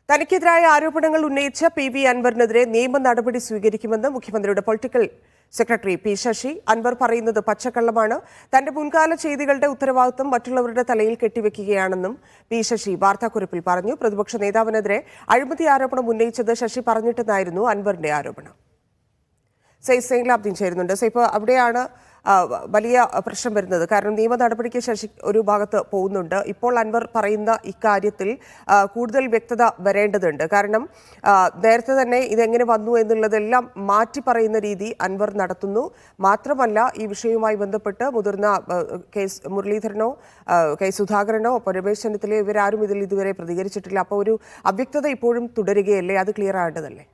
തനിക്കെതിരായ ആരോപണങ്ങൾ ഉന്നയിച്ച പി.വി. അൻവറിനെതിരെ നിയമ നടപടി സ്വീകരിക്കുമെന്ന് മുഖ്യമന്ത്രിയുടെ political secretary P. Sasi. Anvar പറയുന്നത് പച്ചക്കള്ളമാണ്. തന്റെ മുൻകാല ചെയ്തികളുടെ ഉത്തരവാദിത്വം മറ്റുള്ളവരുടെ തലയിൽ കെട്ടിവെക്കുകയാണെന്നും പി. ശശി വാർത്താക്കുറിപ്പിൽ പറഞ്ഞു. പ്രതിപക്ഷ നേതാവിനെതിരെ അഴിമതി ആരോപണം ഉന്നയിച്ചത് ശശി പറഞ്ഞിട്ടെന്നായിരുന്നു അൻവറിന്റെ ആരോപണം. സൈലാബ്ദീൻ ചേരുന്നുണ്ട്. ഇപ്പോൾ അവിടെയാണ് വലിയ പ്രശ്നം വരുന്നത്. കാരണം നിയമ നടപടിക്ക് ശശി ഒരു ഭാഗത്ത് പോകുന്നുണ്ട്. ഇപ്പോൾ അൻവർ പറയുന്ന ഇക്കാര്യത്തിൽ കൂടുതൽ വ്യക്തത വരേണ്ടതുണ്ട്. കാരണം നേരത്തെ തന്നെ ഇതെങ്ങനെ വന്നു എന്നുള്ളതെല്ലാം മാറ്റി പറയുന്ന രീതി അൻവർ നടത്തുന്നു. മാത്രമല്ല, ഈ വിഷയവുമായി ബന്ധപ്പെട്ട് മുതിർന്ന കെ മുരളീധരനോ കെ സുധാകരനോ രമേശ് ചെന്നിത്തലയോ ഇവരാരും ഇതിൽ ഇതുവരെ പ്രതികരിച്ചിട്ടില്ല. അപ്പോൾ ഒരു അവ്യക്തത ഇപ്പോഴും തുടരുകയല്ലേ? അത് ക്ലിയർ ആകേണ്ടതല്ലേ?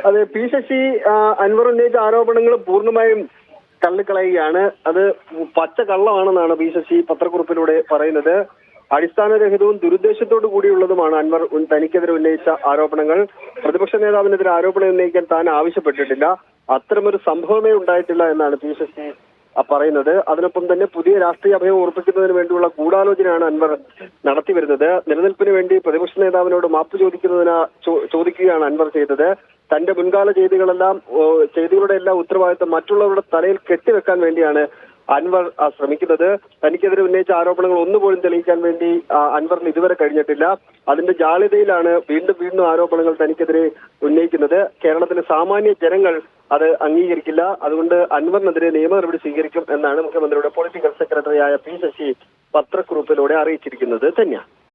അതെ, പി. ശശി അൻവർ ഉന്നയിച്ച ആരോപണങ്ങൾ പൂർണ്ണമായും തള്ളിക്കളയുകയാണ്. അത് പച്ച കള്ളമാണെന്നാണ് പി. ശശി പത്രക്കുറിപ്പിലൂടെ പറയുന്നത്. അടിസ്ഥാനരഹിതവും ദുരുദ്ദേശത്തോടു കൂടിയുള്ളതുമാണ് അൻവർ തനിക്കെതിരെ ഉന്നയിച്ച ആരോപണങ്ങൾ. പ്രതിപക്ഷ നേതാവിനെതിരെ ആരോപണം ഉന്നയിക്കാൻ താൻ ആവശ്യപ്പെട്ടിട്ടില്ല. അത്തരമൊരു സംഭവമേ ഉണ്ടായിട്ടില്ല എന്നാണ് പി. ശശി പറയുന്നത്. അതിനൊപ്പം തന്നെ പുതിയ രാഷ്ട്രീയ അഭയം ഉറപ്പിക്കുന്നതിന് വേണ്ടിയുള്ള ഗൂഢാലോചനയാണ് അൻവർ നടത്തിവരുന്നത്. നിലനിൽപ്പിന് വേണ്ടി പ്രതിപക്ഷ നേതാവിനോട് മാപ്പ് ചോദിക്കുകയാണ് അൻവർ ചെയ്തത്. തന്റെ മുൻകാല ചെയ്തികളുടെ എല്ലാം ഉത്തരവാദിത്തം മറ്റുള്ളവരുടെ തലയിൽ കെട്ടിവെക്കാൻ വേണ്ടിയാണ് അൻവർ ശ്രമിക്കുന്നത്. തനിക്കെതിരെ ഉന്നയിച്ച ആരോപണങ്ങൾ ഒന്നുപോലും തെളിയിക്കാൻ വേണ്ടി അൻവറിന് ഇതുവരെ കഴിഞ്ഞിട്ടില്ല. അതിന്റെ ജാള്യതയിലാണ് വീണ്ടും ആരോപണങ്ങൾ തനിക്കെതിരെ ഉന്നയിക്കുന്നത്. കേരളത്തിലെ സാമാന്യ ജനങ്ങൾ അത് അംഗീകരിക്കില്ല. അതുകൊണ്ട് അൻവറിനെതിരെ നിയമ നടപടി സ്വീകരിക്കും എന്നാണ് മുഖ്യമന്ത്രിയുടെ പൊളിറ്റിക്കൽ സെക്രട്ടറിയായ പി. ശശി പത്രക്കുറിപ്പിലൂടെ അറിയിച്ചിരിക്കുന്നത്. തന്നെയാണ്.